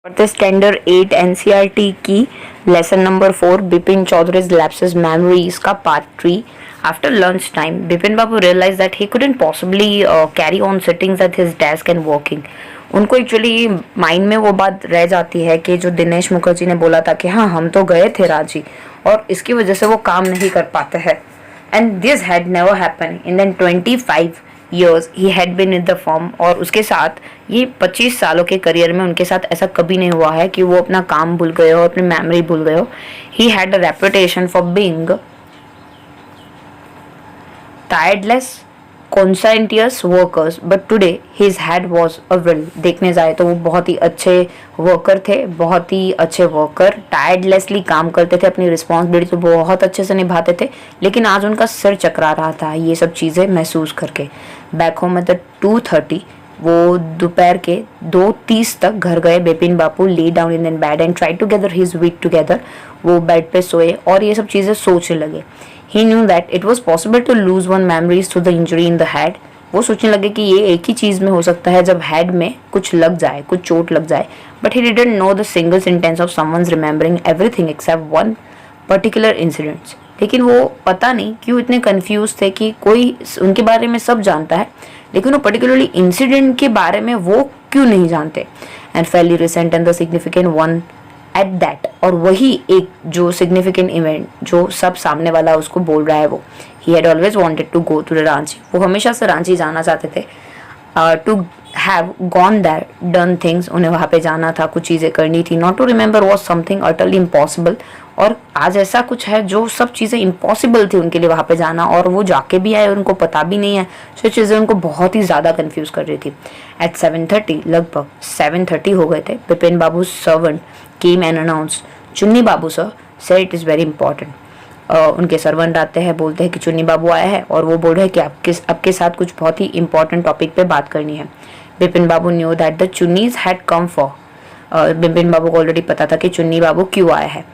Fourth standard 8 NCERT की lesson number 4 Bipin Chaudhary's lapses memories का part 3. After lunch time, Bipin Babu realized that he couldn't possibly carry on sitting at his desk and working. उनको actually mind में वो बात रह जाती है कि जो दिनेश मुखर्जी ने बोला था कि हाँ हम तो गए थे रांची और इसकी वजह से वो काम नहीं कर पाते हैं. And this had never happen in then 25 years he had been in the firm. और उसके साथ ये 25 सालों के करियर में उनके साथ ऐसा कभी नहीं हुआ है कि वो अपना काम भूल गए हो, अपनी मेमोरी भूल गए हो. He had a reputation for being tireless, conscientious workers, but today his head was a will. देखने जाए तो वो बहुत ही अच्छे वर्कर थे, बहुत ही अच्छे वर्कर, टायर्डलेसली काम करते थे, अपनी रिस्पॉन्सिबिलिटी तो बहुत अच्छे से निभाते थे, लेकिन आज उनका सिर चकरा रहा था ये सब चीज़ें महसूस करके. बैक होम एट 2:30 वो दोपहर के 2:30 तक घर गए. Bipin Bapu lay down in bed and try together his weak together. वो बेड पे सोए और ये सब चीज़ें सोचने लगे. He knew that it was possible to lose one memories through the injury in the head. वो सोचने लगे कि ये एक ही चीज़ में हो सकता है जब हेड में कुछ लग जाए, कुछ चोट लग जाए. But he didn't know the single sentence of someone's remembering everything except one particular incident. लेकिन वो पता नहीं क्यों इतने कंफ्यूज थे कि कोई उनके बारे में सब जानता है लेकिन वो पर्टिकुलरली इंसिडेंट के बारे में वो क्यों नहीं जानते. And fairly recent and the significant one at that. और वही एक जो सिग्निफिकेंट इवेंट जो सब सामने वाला उसको बोल रहा है वो. He had always wanted to go to the Ranchi. वो हमेशा से रांची जाना चाहते थे. To have gone there done things. उन्हें वहाँ पे जाना था, कुछ चीज़ें करनी थी. Not to remember was something utterly impossible. और आज ऐसा कुछ है जो सब चीज़ें इम्पॉसिबल थी उनके लिए वहाँ पे जाना और वो जाके भी आए और उनको पता भी नहीं है. सो चीज़ें उनको बहुत ही ज़्यादा कन्फ्यूज़ कर रही थी. एट 7:30 लगभग 7:30 हो गए थे. Bipin Babu servant came and announced, Chunni Babu sir said it is very important. उनके सर्वेंट आते हैं, बोलते हैं कि चुन्नी बाबू आया है और वो बोल रहे हैं कि आपके साथ कुछ बहुत ही इंपॉर्टेंट टॉपिक पे बात करनी है. Bipin Babu knew that the Chunnis had come for. Bipin Babu को ऑलरेडी पता था कि चुन्नी बाबू क्यों आए हैं.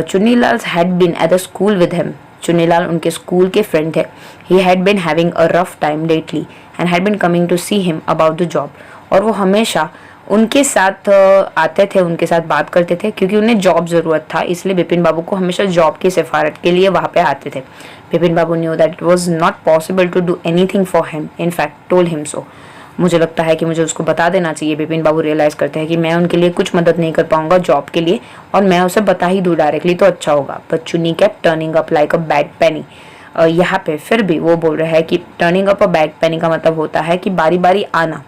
Chunni Lal had been at the school with him. Chunni Lal उनके स्कूल के फ्रेंड थे. He had been having a rough time lately and had been coming to see him about the job. और वो हमेशा उनके साथ आते थे, उनके साथ बात करते थे क्योंकि उन्हें जॉब ज़रूरत था. इसलिए बिपिन बाबू को हमेशा जॉब की सिफारत के लिए वहाँ पे आते थे. Bipin Babu knew that it was not possible to do anything for him. In fact told him so. मुझे लगता है कि मुझे उसको बता देना चाहिए. बिपिन बाबू रियलाइज़ करते हैं कि मैं उनके लिए कुछ मदद नहीं कर पाऊंगा जॉब के लिए और मैं उसे बता ही दूँ डायरेक्टली तो अच्छा होगा. But Chunni kept turning up like a bad penny. यहाँ पे फिर भी वो बोल रहे हैं कि turning up a bad penny का मतलब होता है कि बारी बारी आना.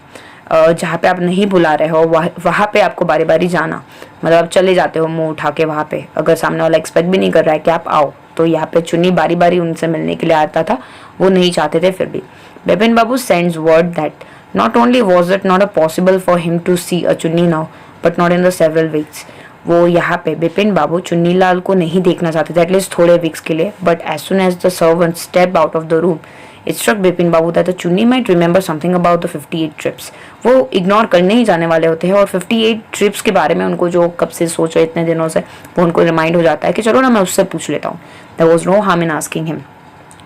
जहाँ पे आप नहीं बुला रहे हो वहाँ पे आपको बारी बारी जाना. मतलब आप चले जाते हो मुंह उठा के वहाँ पे, अगर सामने वाला एक्सपेक्ट भी नहीं कर रहा है कि आप आओ. तो यहाँ पे चुन्नी बारी बारी उनसे मिलने के लिए आता था. वो नहीं चाहते थे फिर भी. Bipin Babu sends word that not only was it not a possible for him to see a Chunni now but not in the several weeks. वो यहाँ पे बिपिन बाबू चुन्नी लाल को नहीं देखना चाहते थे एटलीस्ट थोड़े वीक्स के लिए. But as soon as the servant step out of the room it struck Bipin Babu that the Chunni might remember something about the 58 trips. वो इग्नोर करने ही जाने वाले होते हैं और 58 ट्रिप्स के बारे में उनको जो कब से सोच रहे इतने दिनों से वो उनको रिमाइंड हो जाता है कि चलो ना मैं उससे पूछ लेता हूँ. There was no harm in asking him.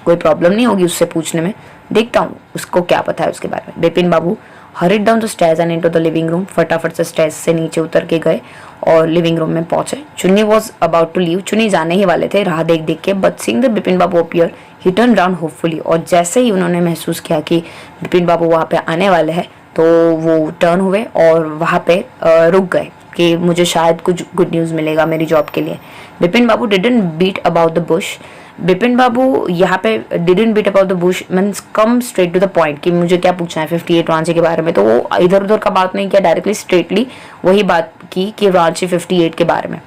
कोई प्रॉब्लम नहीं होगी उससे पूछने में. देखता हूँ उसको क्या पता है उसके बारे में. Bipin Babu hurried down the stairs and into the living room. फटाफट से स्टेयर्स से नीचे उतर के गए और लिविंग रूम में पहुंचे. चुन्नी वॉज अबाउट टू लीव. चुन्नी जाने ही वाले थे राह देख देख के. But seeing the Bipin Babu appear he turn round hopefully. और जैसे ही उन्होंने महसूस किया कि बिपिन बाबू वहाँ पे आने वाले हैं तो वो टर्न हुए और वहाँ पे रुक गए कि मुझे शायद कुछ गुड न्यूज़ मिलेगा मेरी जॉब के लिए. Bipin Babu didn't beat about the bush. Bipin Babu यहाँ पे didn't beat about the bush means come straight to the point कि मुझे क्या पूछना है 58 रांची के बारे में. तो वो इधर उधर का बात नहीं किया, डायरेक्टली स्ट्रेटली वही बात की कि रांची 58 के बारे में.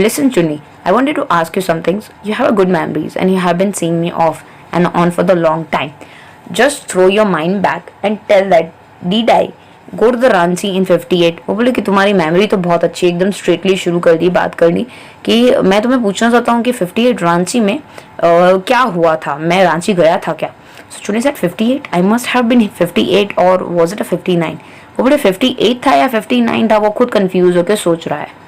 लिसन चुन्नी, I wanted to ask you some things. You have a good memories and you have been seeing me off and on for the long time. Just throw your mind back and tell that did I go to the Ranchi in 58. वो बोले कि तुम्हारी memory तो बहुत अच्छी है. एकदम straightly शुरू कर दी बात करनी कि मैं तुम्हें पूछना चाहता हूँ कि 58 रांची में क्या हुआ था, मैं रांची गया था क्या. So Chunni said 58. I must have been 58 or was it a 59. वो बोले 58 था या 59 था. वो खुद कंफ्यूज होकर सोच रहा है.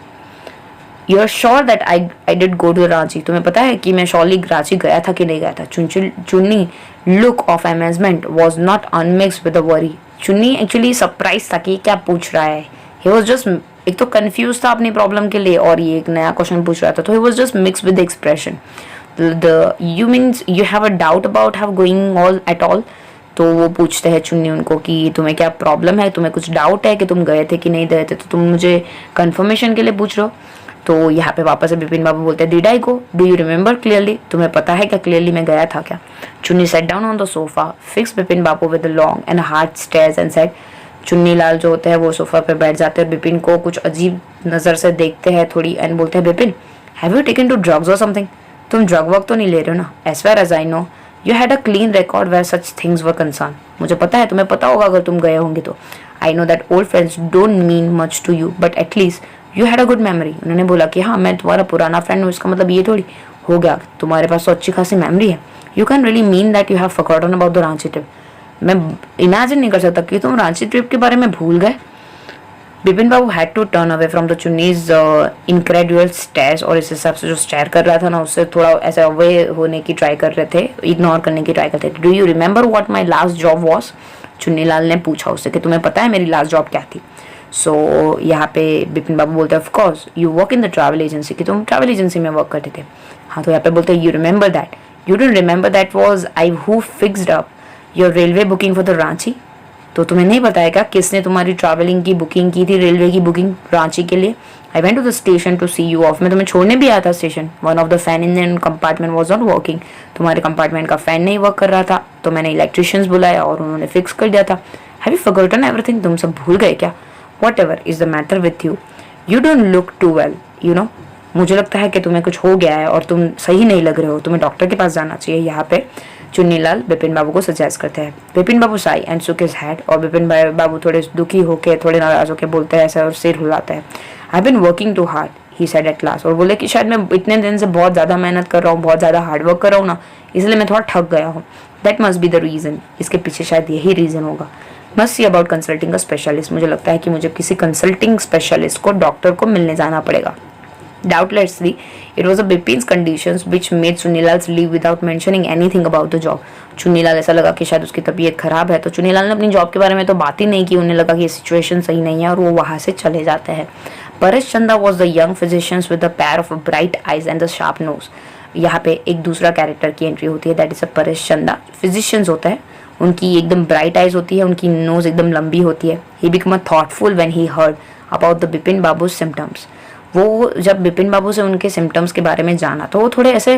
You are sure that I did go to Ranchi. तुम्हें पता है कि मैं श्योरली रांची गया था कि नहीं गया था. Chunni look of amazement was not unmixed with a worry. Chunni actually surprise था कि क्या पूछ रहा है. ही वॉज जस्ट एक तो कंफ्यूज था अपनी प्रॉब्लम के लिए और ये एक नया क्वेश्चन पूछ रहा था, तो he was just mix with expression. The you means you have a doubt about have going all at all. तो वो पूछते हैं चुन्नी उनको कि तुम्हें क्या प्रॉब्लम है, तुम्हें कुछ डाउट है कि तुम गए थे कि नहीं गए थे, तो तुम मुझे कंफर्मेशन के लिए पूछ रहे हो। तो यहाँ पे वापस से बिपिन बाबू बोलते हैं did I go, do you remember clearly, तुम्हें पता है क्या क्लियरली मैं गया था क्या। चुन्नी set down on the sofa, fix Bipin Babu with long and hard stairs and said, Chunni Lal जो होते हैं वो सोफा पे बैठ जाते हैं, बिपिन को कुछ अजीब नज़र से देखते हैं थोड़ी एंड बोलते हैं Bipin have you taken to drugs or something, तुम ड्रग वर्क तो नहीं ले रहे हो ना। As far as I know you had a clean record where such things were concerned, मुझे पता है तुम्हें पता होगा अगर तुम गए होंगे तो। I know that old friends don't mean much to you but at least you had a good memory. उन्होंने बोला कि हाँ मैं तुम्हारा पुराना फ्रेंड हूँ, इसका मतलब ये थोड़ी हो गया तुम्हारे पास तो अच्छी खासी मेमोरी है। You can really mean that you have forgotten about the Ranchi trip. मैं इमेजिन नहीं कर सकता कि तुम रांची ट्रिप के बारे में भूल गए। Bipin Babu had to turn away from the Chunni's incredulous stares, और इस हिसाब से जो स्टेयर कर रहा था ना उससे थोड़ा ऐसे अवे होने की ट्राई कर रहे थे, इग्नोर करने की ट्राई करते थे। Do you remember what my last job was, Chunni Lal ने पूछा उससे कि तुम्हें पता है मेरी लास्ट जॉब क्या थी। सो यहाँ पे बिपिन बाबू बोलते हैं of course you work in the travel agency, कि तुम ट्रैवल एजेंसी में वर्क करते थे। हाँ तो यहाँ पे बोलते हैं you remember that, you don't remember that was I who fixed up your railway booking for the Ranchi, तो तुम्हें नहीं पता है क्या किसने तुम्हारी ट्रैवलिंग की बुकिंग की थी, रेलवे की बुकिंग रांची के लिए। I went to the station to see you off, मैं तुम्हें छोड़ने भी आया था station. One of the fan in compartment was not working, तुम्हारे कंपार्टमेंट का फैन नहीं वर्क कर रहा था, तो मैंने इलेक्ट्रिशियंस बुलाया और उन्होंने फिक्स कर दिया था। हैव यू फॉरगॉटन एवरीथिंग, तुम सब भूल गए क्या। Whatever is the matter with you, you don't look too well you know, मुझे लगता है कि तुम्हें कुछ हो गया है और तुम सही नहीं लग रहे हो, तुम्हें डॉक्टर के पास जाना चाहिए। यहाँ पे चुन्नीलाल बिपिन बाबू को सजेस्ट करते हैं। Bipin Babu sighed and shook his head, और बिपिन बाबू थोड़े दुखी होके थोड़े नाराज होके बोलते हैं ऐसा और सिर हिलाते हैं। I been working too hard he said at last, और बोले कि शायद मैं इतने दिन से बहुत ज़्यादा मेहनत कर रहा हूँ, बहुत ज़्यादा हार्ड वर्क कर रहा हूँ ना, इसलिए मैं थोड़ा थक गया हूँ। That must be the reason, इसके पीछे शायद यही रीज़न होगा। Must see about consulting a specialist, मुझे लगता है कि मुझे किसी कंसल्टिंग स्पेशलिस्ट को डॉक्टर को मिलने जाना पड़ेगा। Doubtlessly, it was a Bipin's conditions which made Chunnilal's leave without mentioning anything about the job. Chunnilal ऐसा लगा कि शायद उसकी तबीयत खराब है, तो चुन्नीलाल ने अपनी जॉब के बारे में तो बात ही नहीं की। उन्हें लगा कि ये सिचुएशन सही नहीं है और वो वहाँ से चले जाते हैं। Paresh Chanda was the young physicians with the pair of bright eyes and the sharp nose. यहाँ पे एक दूसरा कैरेक्टर की एंट्री होती है, दैट इज अ परेश चंदा। फिजिशियंस होता है, उनकी एकदम ब्राइट आइज होती है, उनकी नोज एकदम लंबी होती है। He become a thoughtful when he heard about the Bipin Babu symptoms. वो जब बिपिन बाबू से उनके सिम्टम्स के बारे में जाना तो वो थोड़े ऐसे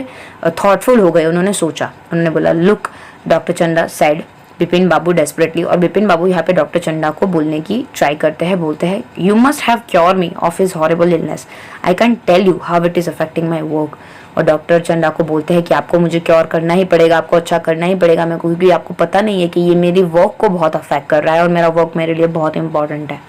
थॉटफुल हो गए। उन्होंने सोचा, उन्होंने बोला लुक डॉक्टर चंदा सेड बिपिन बाबू डेस्परेटली, और बिपिन बाबू यहाँ पे डॉक्टर चंदा को बोलने की ट्राई करते हैं, बोलते हैं you must have cure me of his horrible illness, I can tell you how it is affecting my work. और डॉक्टर चंदा को बोलते हैं कि आपको मुझे क्योर करना ही पड़ेगा, आपको अच्छा करना ही पड़ेगा मैं, क्योंकि आपको पता नहीं है कि ये मेरी वर्क को बहुत अफेक्ट कर रहा है और मेरा वर्क मेरे लिए बहुत इंपॉर्टेंट है।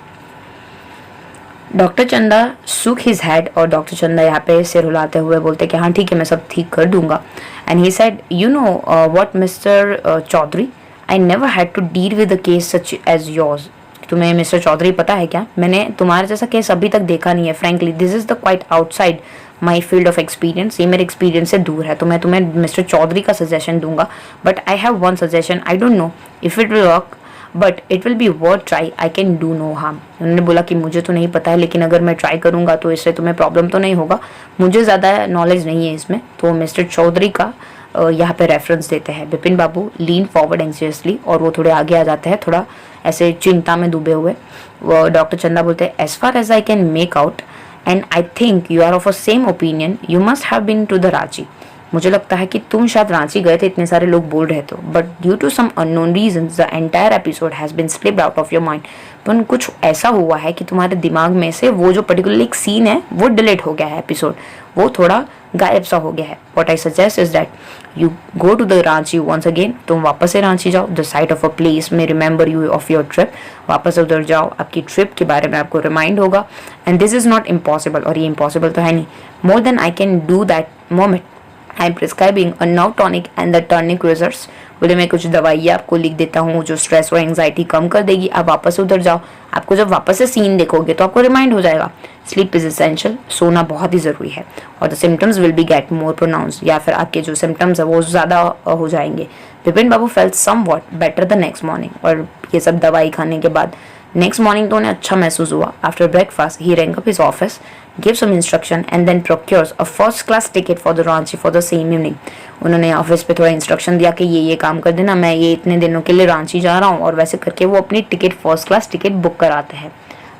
डॉक्टर चंदा सुक हिज हेड, और डॉक्टर चंदा यहाँ पे सिर हिलाते हुए बोलते कि हाँ ठीक है मैं सब ठीक कर दूंगा। And he said you know what mister Chaudhary, I never had to deal with a case such as yours. तुम्हें मिस्टर चौधरी पता है क्या, मैंने तुम्हारे जैसा केस अभी तक देखा नहीं है। Frankly this is the quite outside my field of experience, ये मेरे एक्सपीरियंस से दूर है, तो मैं तुम्हें मिस्टर चौधरी का सजेशन दूंगा। But I have one suggestion, I don't know if it will work but it will be worth try, I can do no harm. उन्होंने बोला कि मुझे तो नहीं पता है, लेकिन अगर मैं ट्राई करूंगा तो इससे तुम्हें प्रॉब्लम तो नहीं होगा, मुझे ज़्यादा नॉलेज नहीं है इसमें। तो मिस्टर चौधरी का यहाँ पे रेफरेंस देते हैं। बिपिन बाबू लीन फॉरवर्ड एंग्जियसली, और वो थोड़े आगे आ जाते हैं, थोड़ा ऐसे चिंता में डूबे हुए। वो डॉक्टर चंदा बोलते हैं as far as I can make out and I think you are of a same opinion, you must have been to the Ranchi. मुझे लगता है कि तुम शायद रांची गए थे, इतने सारे लोग बोल रहे थे, but due to some unknown reasons the entire episode has been slipped out of your mind. पर कुछ ऐसा हुआ है कि तुम्हारे दिमाग में से वो जो पर्टिकुलर एक सीन है वो डिलीट हो गया है, एपिसोड वो थोड़ा गायब सा हो गया है। What I suggest is that you go to the Ranchi once again, तुम वापस से रांची जाओ, the sight of a place may remember you of your trip, वापस उधर जाओ, आपकी ट्रिप के बारे में आपको रिमाइंड होगा। And this is not impossible, और ये इम्पॉसिबल तो है नहीं, more than I can do that moment I am prescribing a now tonic and the tonic results. बोले मैं कुछ दवाइयाँ आपको लिख देता हूँ जो स्ट्रेस और एंग्जाइटी कम कर देगी, आप वापस उधर जाओ। आपको जब वापस से सीन देखोगे तो आपको रिमाइंड हो जाएगा। स्लीप इज एसेंशियल, सोना बहुत ही ज़रूरी है, और the symptoms will be get more pronounce, या फिर आपके जो सिम्टम्स है वो ज़्यादा हो जाएंगे। Bipin Babu felt somewhat better the next morning, और ये सब दवाई खाने के बाद नेक्स्ट मॉर्निंग तो उन्हें अच्छा महसूस हुआ. After breakfast he rang up his office, give some instruction and then procures a first class ticket for the Ranchi for the same evening. उन्होंने ऑफिस पे थोड़ा इंस्ट्रक्शन दिया कि ये काम कर देना, मैं ये इतने दिनों के लिए रांची जा रहा हूँ, और वैसे करके वो अपनी ticket first class ticket book कराते हैं.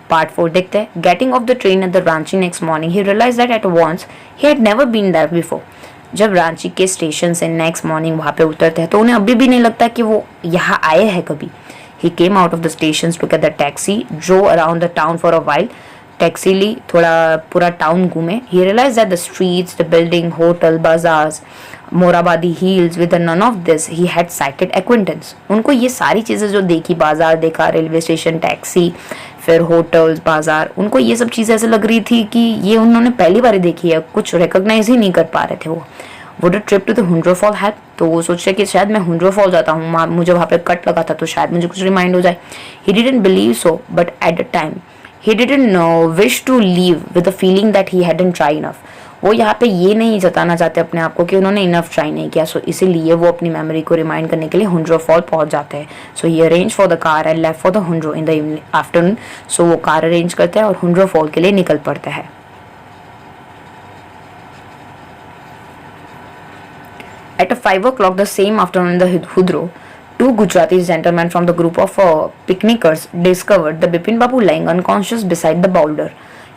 पार्ट 4 देखते हैं. Getting off the train at the Ranchi next morning he realise that at once he had never been there before. जब रांची के स्टेशन से नेक्स्ट मॉर्निंग वहाँ पे उतरते हैं तो उन्हें अभी भी नहीं लगता कि वो यहाँ आए हैं कभी. He came out of the station, took a taxi, drove around the town for a while. Taxi ली, थोड़ा पूरा टाउन घूमे. He realized that the streets, the building, hotel, bazaars, Morabadi hills, with none of this he had sighted acquaintance. उनको ये सारी चीज़ें जो देखी, बाजार देखा, रेलवे स्टेशन, टैक्सी, फिर होटल्स, बाजार, उनको ये सब चीज़ें ऐसे लग रही थी कि ये उन्होंने पहली बार देखी है, कुछ रिकॉग्नाइज ही नहीं कर पा रहे थे वो. Would a trip to the Hundru fall help? तो वो सोच रहे कि शायद मैं हुंड्रो फॉल जाता हूँ, मुझे वहाँ पे कट लगा था तो शायद मुझे कुछ रिमाइंड हो जाए. He didn't believe so, but at the time he didn't wish to leave with the feeling that he hadn't try enough. वो यहाँ पे ये नहीं जताना चाहते अपने आप को कि उन्होंने इनफ ट्राई नहीं किया. सो इसीलिए वो अपनी मेमोरी को रिमाइंड करने के लिए हुंड्रो फॉल पहुंच जाते हैं. So he arrange for the car and left for the Hundru in the afternoon. So वो कार अरेंज करते हैं और हुंड्रो फॉल के लिए निकल पड़ते हैं. At 5 o'clock the same afternoon in the Hudro, two Gujarati gentlemen from the group of picnickers discovered the Bipin Babu lying unconscious beside the boulder.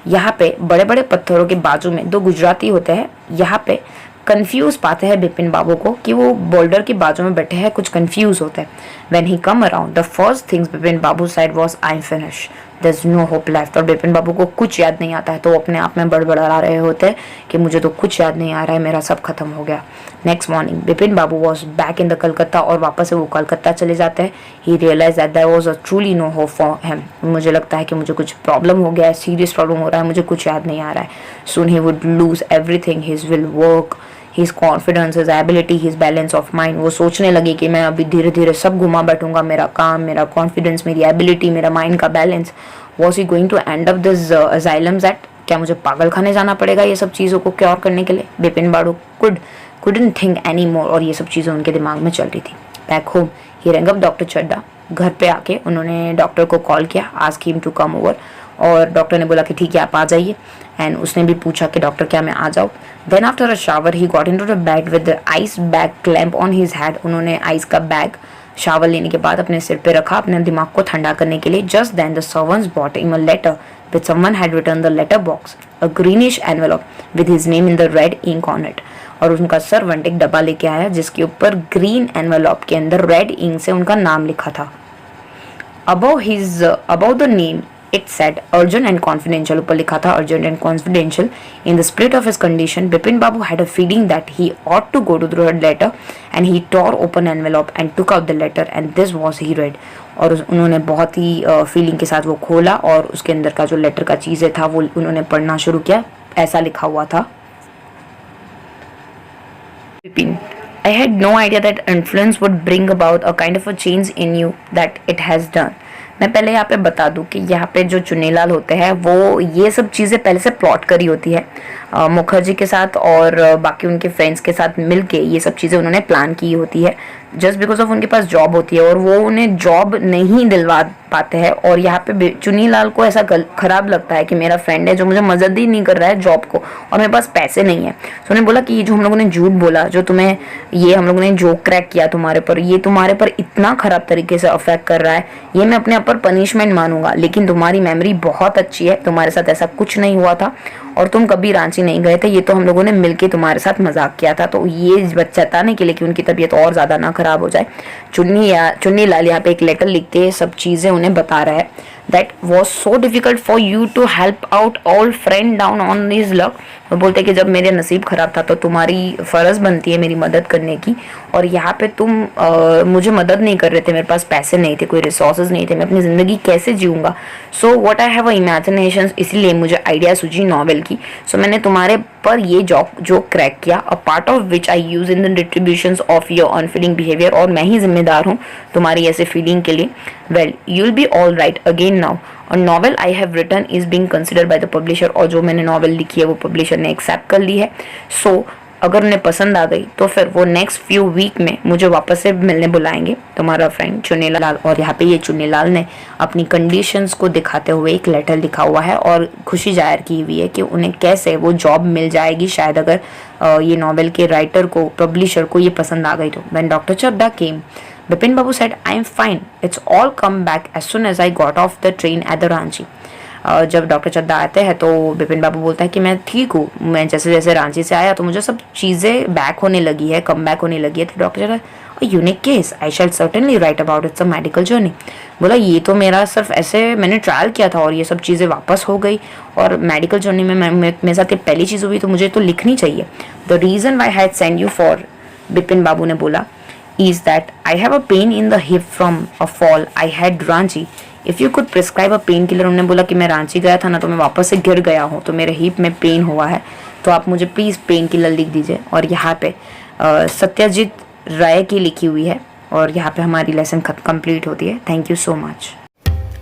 यहाँ पे बड़े बड़े पत्थरों के बाजू में दो गुजराती होते हैं. यहाँ पे कंफ्यूज पाते हैं बिपिन बाबू को कि वो बोल्डर के बाजू में बैठे हैं, कुछ कंफ्यूज होते हैं. When he come around, the first things Bipin Babu said was I'm finished. There's no hope left. और बिपिन बाबू को कुछ याद नहीं आता है तो वो अपने आप में बड़बड़ा रहे होते हैं कि मुझे तो कुछ याद नहीं आ रहा है, मेरा सब खत्म हो गया. Next morning Bipin Babu was back in the Calcutta, और वापस से वो कलकत्ता चले जाते हैं. He realise that there was a truly no hope for him. मुझे लगता है कि मुझे कुछ प्रॉब्लम हो गया है, सीरियस प्रॉब्लम हो रहा है, मुझे कुछ याद नहीं आ रहा है. Soon he would lose everything, his will work, his confidence, his ability, his balance of mind. वो सोचने लगे कि मैं अभी धीरे धीरे सब घुमा बैठूंगा, मेरा काम, मेरा कॉन्फिडेंस, मेरी एबिलिटी, मेरा माइंड का balance. Was he going to end up this asylums at? क्या मुझे पागल खाने जाना पड़ेगा ये सब चीज़ों को क्योर करने के लिए? बिपिन बाबू couldn't think anymore, और ये सब चीज़ें उनके दिमाग में चल रही थी. Back home he rang up doctor Chadda. घर पे आके उन्होंने डॉक्टर को कॉल किया, ask him to come over, और डॉक्टर ने बोला कि ठीक है आप आ जाइए. एंड उसने भी पूछा कि डॉक्टर क्या मैं आ जाऊँ. Then after a shower he got into the bed with ice bag clamp on his head. उन्होंने आइस का बैग शावर लेने के बाद अपने सिर पे रखा अपने दिमाग को ठंडा करने के लिए. Just then the servants bought him a letter which someone had written the letter box, a greenish envelope with his name in the red ink on it. और उनका सर्वेंट एक डब्बा लेके आया जिसके ऊपर ग्रीन एनवेलॉप के अंदर रेड इंक से उनका नाम लिखा था. above the name it said urgent and confidential. ऊपर लिखा था urgent and confidential. In the spirit of his condition, Bipin Babu had a feeling that he ought to go to the letter, and he tore open envelope and took out the letter, and this was he read. और उन्होंने बहुत ही feeling के साथ वो खोला और उसके अंदर का जो लेटर का चीज़ें था वो उन्होंने पढ़ना शुरू किया. ऐसा लिखा हुआ था, Bipin, I had no idea that influence would bring about a kind of a change in you that it has done. मैं पहले यहाँ पे बता दूँ कि यहाँ पे जो चुन्नीलाल होते हैं वो ये सब चीज़ें पहले से प्लॉट करी होती है. मुखर्जी के साथ और बाकी उनके फ्रेंड्स के साथ मिलके ये सब चीज़ें उन्होंने प्लान की होती है. जस्ट बिकॉज ऑफ उनके पास जॉब होती है और वो उन्हें जॉब नहीं दिलवा पाते हैं. और यहाँ पे चुन्नीलाल को ऐसा खराब लगता है कि मेरा फ्रेंड है जो मुझे मदद ही नहीं कर रहा है जॉब को, और मेरे पास पैसे नहीं है. तो उन्हें बोला कि ये जो हम लोगों ने झूठ बोला, जो तुम्हें ये हम लोगों ने जोक क्रैक किया तुम्हारे पर, ये तुम्हारे पर इतना खराब तरीके से अफेक्ट कर रहा है, ये मैं अपने आप पर पनिशमेंट मानूंगा. लेकिन तुम्हारी मेमोरी बहुत अच्छी है, तुम्हारे साथ ऐसा कुछ नहीं हुआ था और तुम कभी रांची नहीं गए थे, ये तो हम लोगों ने मिलके तुम्हारे साथ मजाक किया था. तो ये बचाने के लिए कि उनकी तबीयत और ज्यादा ना खराब हो जाए, चुन्नीलाल यहाँ पे एक लेटर लिख के सब चीजें उन्हें बता रहा है. That was so difficult for you to help out all friend down on his luck. वो बोलते कि जब मेरे नसीब खराब था तो तुम्हारी फर्ज बनती है मेरी मदद करने की, और यहाँ पे तुम मुझे मदद नहीं कर रहे थे, मेरे पास पैसे नहीं थे, कोई रिसोर्सेज नहीं थे, मैं अपनी ज़िंदगी कैसे जीऊँगा. So what I have a imagination, इसीलिए मुझे आइडिया सूझी नॉवेल की. सो मैंने तुम्हारे पर ये जो क्रैक किया, a part of which I use in the distributions of your unfailing behaviour, और मैं ही जिम्मेदार हूँ तुम्हारी ऐसे फीलिंग के लिए. Well you will be all right again now. और novel I have written is being considered by the publisher, और जो मैंने नॉवेल लिखी है वो पब्लिशर ने एक्सेप्ट कर ली है. सो अगर उन्हें पसंद आ गई तो फिर वो नेक्स्ट फ्यू वीक में मुझे वापस से मिलने बुलाएंगे, तुम्हारा फ्रेंड चुन्नीलाल। और यहाँ पे ये चुन्नीलाल ने अपनी कंडीशंस को दिखाते हुए एक लेटर लिखा हुआ है और खुशी जाहिर की हुई है कि उन्हें कैसे वो जॉब मिल जाएगी शायद अगर ये नॉवेल के राइटर को, पब्लिशर को ये पसंद आ गई तो। When doctor Chaddha came, Bipin Babu said, I am fine. It's all come back as soon as I got off the train at the Ranchi. जब डॉक्टर चड्ढा आते हैं तो बिपिन बाबू बोलता है कि मैं ठीक हूँ, मैं जैसे जैसे रांची से आया तो मुझे सब चीज़ें बैक होने लगी है, कम बैक होने लगी है। तो doctor Chaddha, unique case, I shall certainly write about it's a medical journey. बोला ये तो मेरा सिर्फ ऐसे मैंने ट्रायल किया था और ये सब चीज़ें वापस हो गई और मेडिकल जर्नी में मेरे साथ ये पहली चीज़ हुई तो मुझे तो लिखनी चाहिए। The reason why had send you for, Bipin Babu ने बोला, is that I have a pain in the hip from a fall I had Ranchi. If you could prescribe a painkiller, उन्होंने बोला कि मैं रांची गया था ना तो मैं वापस से गिर गया हूँ तो मेरे हिप में पेन हुआ है, तो आप मुझे प्लीज़ पेन किलर लिख दीजिए। और यहाँ पे सत्यजीत राय की लिखी हुई है और यहाँ पे हमारी लेसन कंप्लीट होती है। Thank you so much.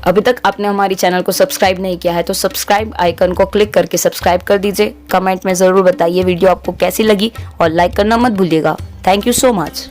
अभी तक आपने हमारी चैनल को सब्सक्राइब नहीं किया है तो सब्सक्राइब आइकन को क्लिक करके सब्सक्राइब कर दीजिए। कमेंट में ज़रूर बताइए वीडियो आपको कैसी लगी और लाइक करना मत भूलिएगा। Thank you so much.